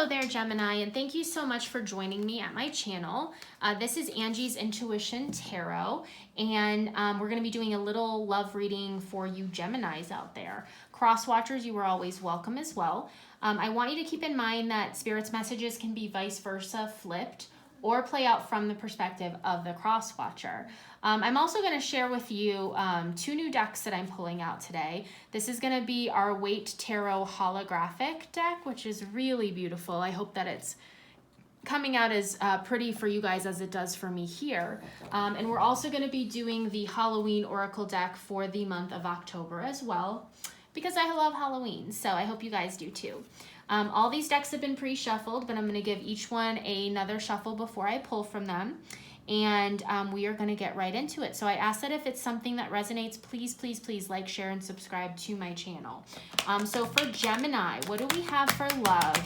Hello there, Gemini, and thank you so much for joining me at my channel. This is Angie's Intuition Tarot, and we're going to be doing a little love reading for you Geminis out there. Cross watchers, you are always welcome as well. I want you to keep in mind that Spirit's messages can be vice versa, flipped, or play out from the perspective of the cross watcher. I'm also going to share with you two new decks that I'm pulling out today. This is going to be our Waite Tarot holographic deck, which is really beautiful. I hope that it's coming out as pretty for you guys as it does for me here. And we're also going to be doing the Halloween Oracle deck for the month of October as well, because I love Halloween, so I hope you guys do too. All these decks have been pre-shuffled, but I'm going to give each one another shuffle before I pull from them. And we are going to get right into it. So I ask that if it's something that resonates, please, please, please like, share, and subscribe to my channel. So for Gemini, what do we have for love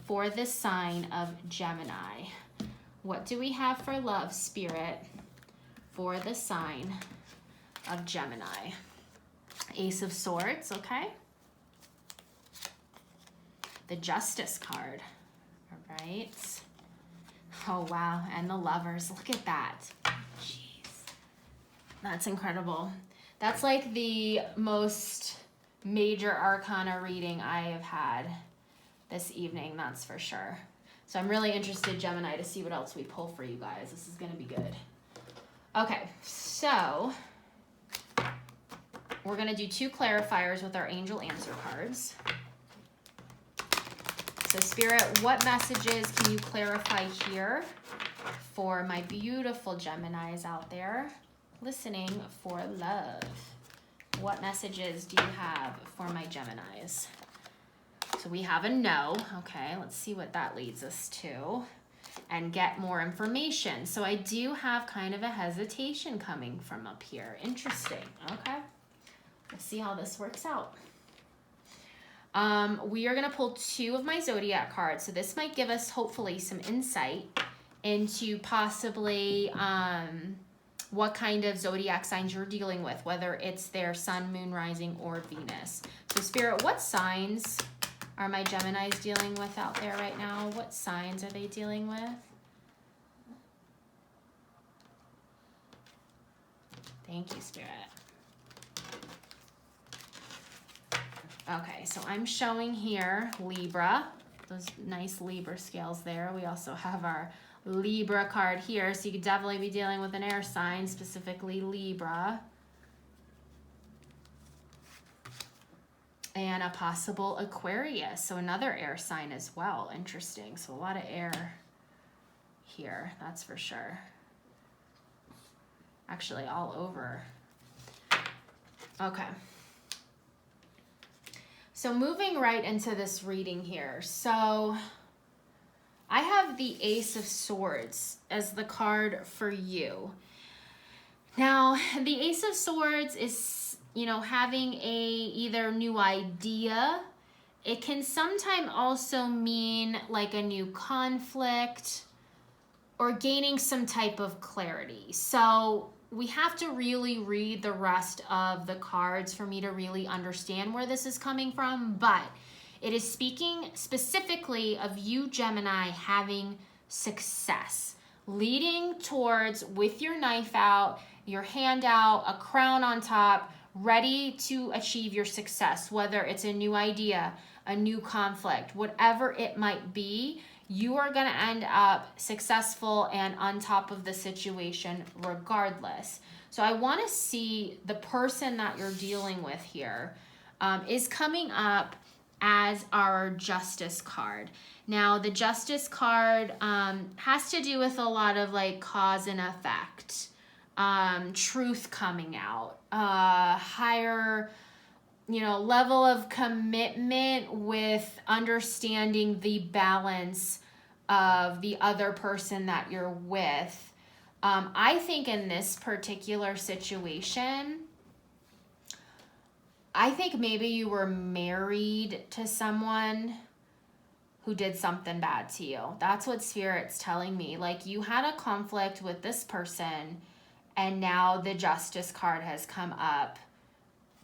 for the sign of Gemini? What do we have for love, Spirit, for the sign of Gemini? Ace of Swords, okay? The Justice card, all right? Oh, wow, and the Lovers, look at that. Jeez, that's incredible. That's like the most major arcana reading I have had this evening, that's for sure. So I'm really interested, Gemini, to see what else we pull for you guys. This is gonna be good. Okay, so we're gonna do two clarifiers with our angel answer cards. So Spirit, what messages can you clarify here for my beautiful Geminis out there listening for love? What messages do you have for my Geminis? So we have a no. Okay, let's see what that leads us to and get more information. So I do have kind of a hesitation coming from up here. Interesting. Okay, let's see how this works out. We are going to pull two of my zodiac cards. So this might give us hopefully some insight into possibly what kind of zodiac signs you're dealing with, whether it's their sun, moon, rising, or Venus. So Spirit, what signs are my Geminis dealing with out there right now? What signs are they dealing with? Thank you, Spirit. Okay, so I'm showing here Libra, those nice Libra scales there. We also have our Libra card here, so you could definitely be dealing with an air sign, specifically Libra. And a possible Aquarius, so another air sign as well. Interesting, so a lot of air here, that's for sure. Actually, all over. Okay. So moving right into this reading here. So I have the Ace of Swords as the card for you. Now, the Ace of Swords is, you know, having either new idea. It can sometimes also mean like a new conflict or gaining some type of clarity. So we have to really read the rest of the cards for me to really understand where this is coming from, but it is speaking specifically of you, Gemini, having success, leading towards, with your knife out, your hand out, a crown on top, ready to achieve your success, whether it's a new idea, a new conflict, whatever it might be. You are going to end up successful and on top of the situation regardless. So I want to see the person that you're dealing with here is coming up as our Justice card. Now, the Justice card has to do with a lot of like cause and effect, truth coming out, higher, you know, level of commitment with understanding the balance of the other person that you're with. I think in this particular situation, I think maybe you were married to someone who did something bad to you. That's what Spirit's telling me. Like you had a conflict with this person and now the Justice card has come up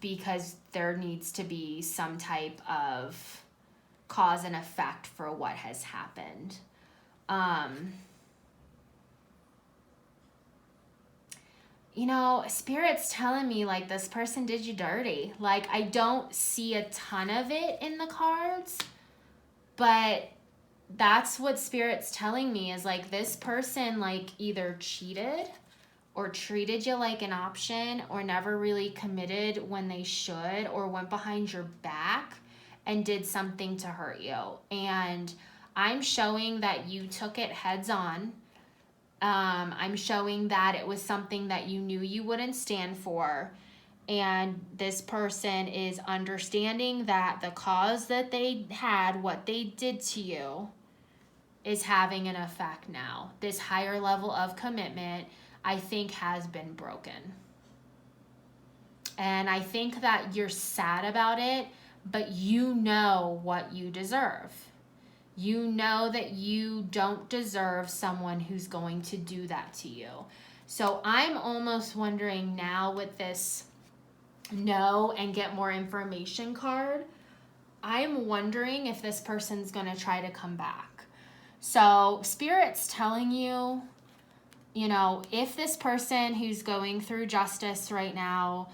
because there needs to be some type of cause and effect for what has happened. You know, Spirit's telling me like this person did you dirty. Like, I don't see a ton of it in the cards, but that's what Spirit's telling me is like this person like either cheated or treated you like an option or never really committed when they should or went behind your back and did something to hurt you. And I'm showing that you took it heads on. I'm showing that it was something that you knew you wouldn't stand for. And this person is understanding that the cause that they had, what they did to you, is having an effect now. This higher level of commitment, I think, has been broken. And I think that you're sad about it, but you know what you deserve. You know that you don't deserve someone who's going to do that to you. So I'm almost wondering now with this know and get more information card, I'm wondering if this person's going to try to come back. So Spirit's telling you, you know, if this person who's going through justice right now,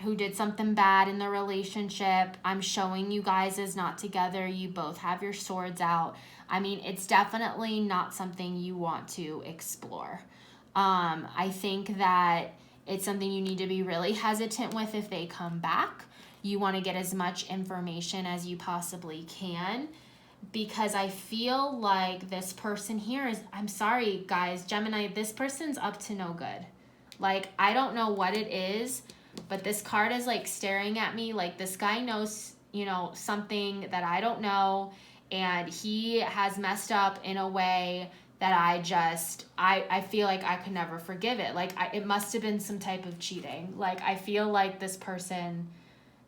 who did something bad in the relationship, I'm showing you guys is not together. You both have your swords out. I mean, it's definitely not something you want to explore. I think that it's something you need to be really hesitant with if they come back. You want to get as much information as you possibly can, because I feel like this person here is, I'm sorry guys, Gemini, this person's up to no good. Like, I don't know what it is, but this card is like staring at me like this guy knows, you know, something that I don't know, and he has messed up in a way that I feel like I could never forgive it. Like, it must have been some type of cheating. Like, I feel like this person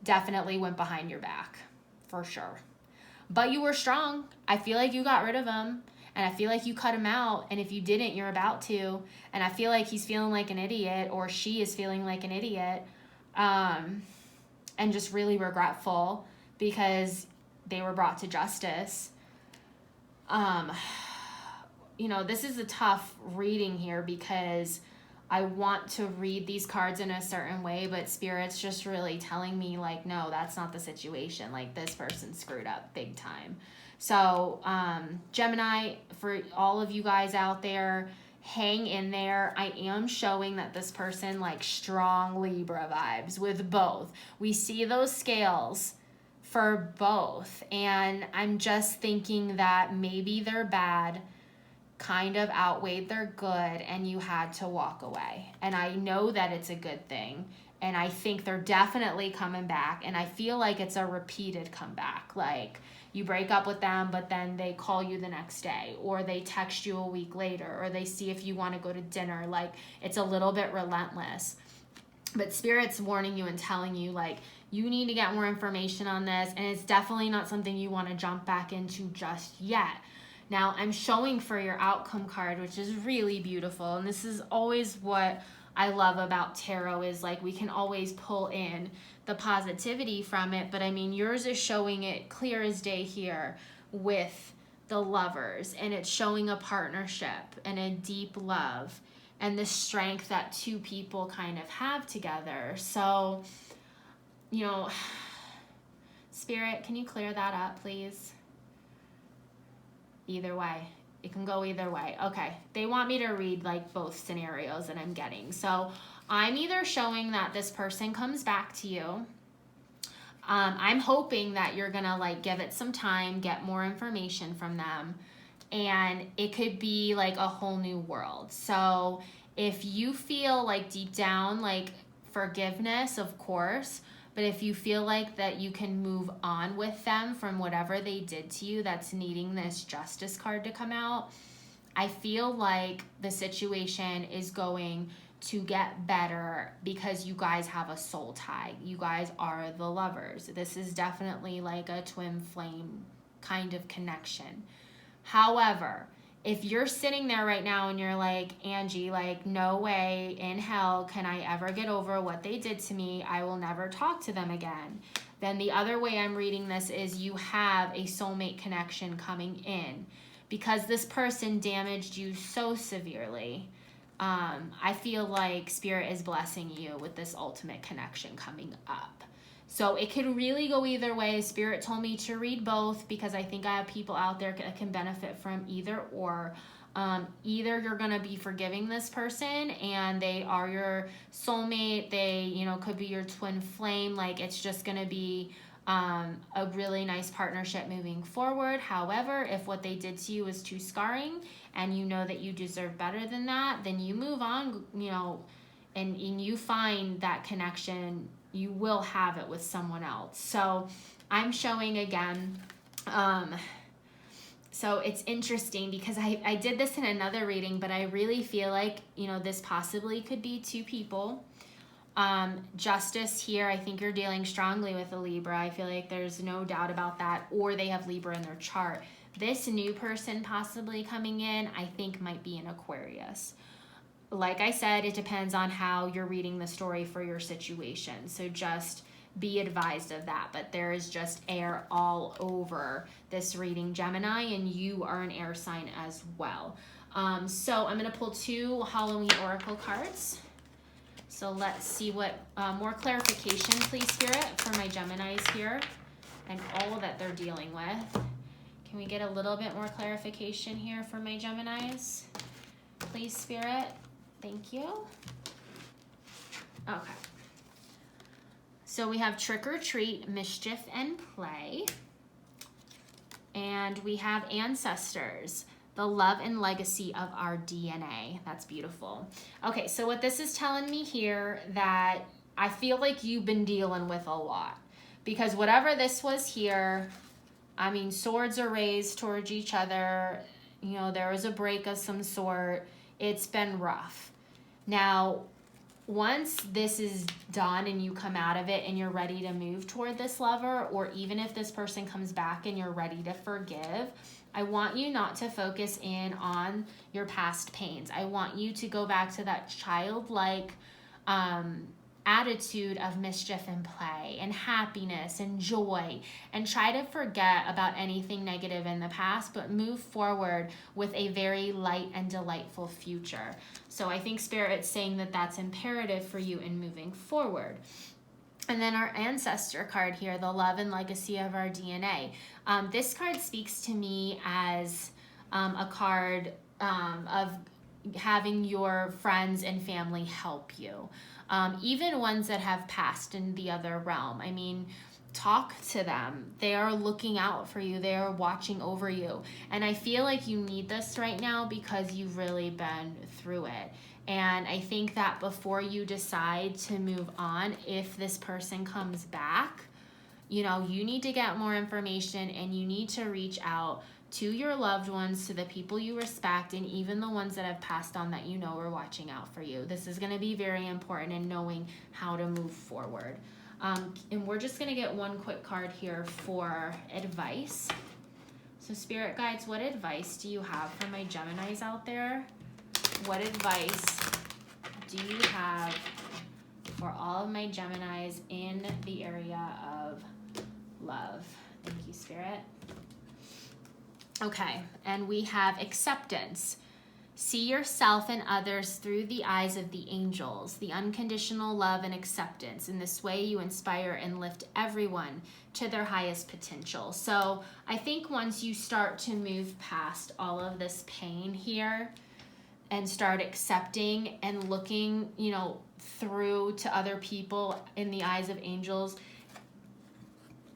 definitely went behind your back, for sure. But you were strong. I feel like you got rid of him, and I feel like you cut him out, and if you didn't, you're about to. And I feel like he's feeling like an idiot, or she is feeling like an idiot, and just really regretful because they were brought to justice. You know, this is a tough reading here because I want to read these cards in a certain way, but Spirit's just really telling me like, no, that's not the situation. Like, this person screwed up big time. So, Gemini, for all of you guys out there, hang in there. I am showing that this person, like, strong Libra vibes with both. We see those scales for both. And I'm just thinking that maybe they're bad kind of outweighed their good and you had to walk away. And I know that it's a good thing. And I think they're definitely coming back. And I feel like it's a repeated comeback. Like, you break up with them, but then they call you the next day, or they text you a week later, or they see if you want to go to dinner. Like, it's a little bit relentless. But Spirit's warning you and telling you, like, you need to get more information on this. And it's definitely not something you want to jump back into just yet. Now, I'm showing for your outcome card, which is really beautiful. And this is always what I love about tarot, is like we can always pull in the positivity from it. But I mean, yours is showing it clear as day here with the Lovers. And it's showing a partnership and a deep love and the strength that two people kind of have together. So, you know, Spirit, can you clear that up, please? Either way. It can go either way. Okay. They want me to read like both scenarios that I'm getting. So I'm either showing that this person comes back to you. I'm hoping that you're going to like give it some time, get more information from them. And it could be like a whole new world. So if you feel like deep down, like forgiveness, of course, but if you feel like that you can move on with them from whatever they did to you that's needing this justice card to come out, I feel like the situation is going to get better because you guys have a soul tie. You guys are the Lovers. This is definitely like a twin flame kind of connection. However, if you're sitting there right now and you're like, Angie, like, no way in hell can I ever get over what they did to me. I will never talk to them again. then the other way I'm reading this is you have a soulmate connection coming in. Because this person damaged you so severely, I feel like Spirit is blessing you with this ultimate connection coming up. So it could really go either way. Spirit told me to read both because I think I have people out there that can benefit from either or. Either you're going to be forgiving this person and they are your soulmate. They, you know, could be your twin flame. Like, it's just going to be a really nice partnership moving forward. However, if what they did to you is too scarring and you know that you deserve better than that, then you move on, you know, and you find that connection. You will have it with someone else. So I'm showing again, so it's interesting because I did this in another reading, but I really feel like, you know, this possibly could be two people. Justice here, I think you're dealing strongly with a Libra. I feel like there's no doubt about that, or they have Libra in their chart. This new person possibly coming in, I think might be an Aquarius. Like I said, it depends on how you're reading the story for your situation. So just be advised of that. But there is just air all over this reading, Gemini, and you are an air sign as well. So I'm going to pull 2 Halloween Oracle cards. So let's see what more clarification, please, Spirit, for my Geminis here and all that they're dealing with. Can we get a little bit more clarification here for my Geminis? Please, Spirit. Thank you. Okay. So we have trick or treat, mischief, and play. And we have ancestors, the love and legacy of our DNA. That's beautiful. Okay, so what this is telling me here, that I feel like you've been dealing with a lot. Because whatever this was here, I mean, swords are raised towards each other. You know, there was a break of some sort. It's been rough. Now, once this is done and you come out of it and you're ready to move toward this lover, or even if this person comes back and you're ready to forgive, I want you not to focus in on your past pains. I want you to go back to that childlike attitude of mischief and play and happiness and joy, and try to forget about anything negative in the past, but move forward with a very light and delightful future. So I think Spirit's saying that that's imperative for you in moving forward. And then our ancestor card here, the love and legacy of our DNA. This card speaks to me as a card of having your friends and family help you. Even ones that have passed in the other realm. I mean, talk to them. They are looking out for you. They are watching over you. And I feel like you need this right now because you've really been through it. And I think that before you decide to move on, if this person comes back, you know, you need to get more information and you need to reach out to your loved ones, to the people you respect, and even the ones that have passed on that you know are watching out for you. This is going to be very important in knowing how to move forward. And we're just going to get one quick card here for advice. So Spirit Guides, what advice do you have for my Geminis out there? What advice do you have for all of my Geminis in the area of love? Thank you, Spirit. Okay, and we have acceptance. See yourself and others through the eyes of the angels, the unconditional love and acceptance. In this way, you inspire and lift everyone to their highest potential. So I think once you start to move past all of this pain here and start accepting and looking, you know, through to other people in the eyes of angels,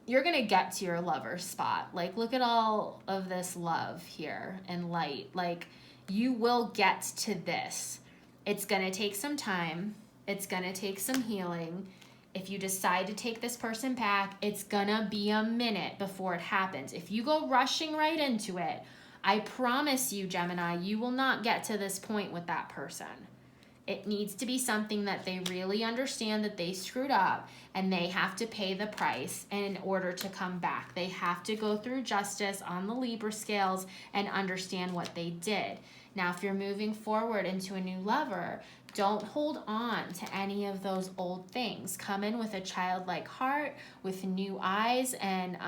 you're going to get to your lover spot. Like, look at all of this love here and light. Like, you will get to this. It's going to take some time. It's going to take some healing. If you decide to take this person back, it's going to be a minute before it happens. If you go rushing right into it, I promise you, Gemini, you will not get to this point with that person. It needs to be something that they really understand that they screwed up and they have to pay the price in order to come back. They have to go through justice on the Libra scales and understand what they did. Now, if you're moving forward into a new lover, Don't hold on to any of those old things. Come in with a childlike heart, with new eyes, and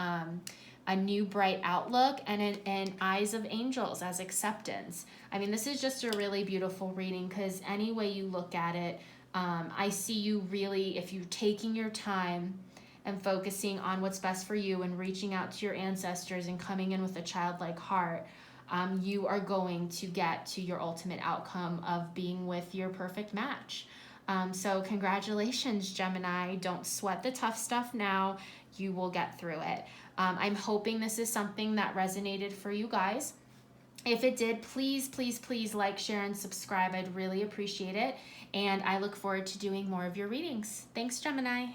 a new bright outlook, and eyes of angels as acceptance. I mean, this is just a really beautiful reading, because any way you look at it, I see you really, if you're taking your time and focusing on what's best for you and reaching out to your ancestors and coming in with a childlike heart, you are going to get to your ultimate outcome of being with your perfect match. So congratulations, Gemini. Don't sweat the tough stuff now. You will get through it. I'm hoping this is something that resonated for you guys. If it did, please, please, please like, share, and subscribe. I'd really appreciate it. And I look forward to doing more of your readings. Thanks, Gemini.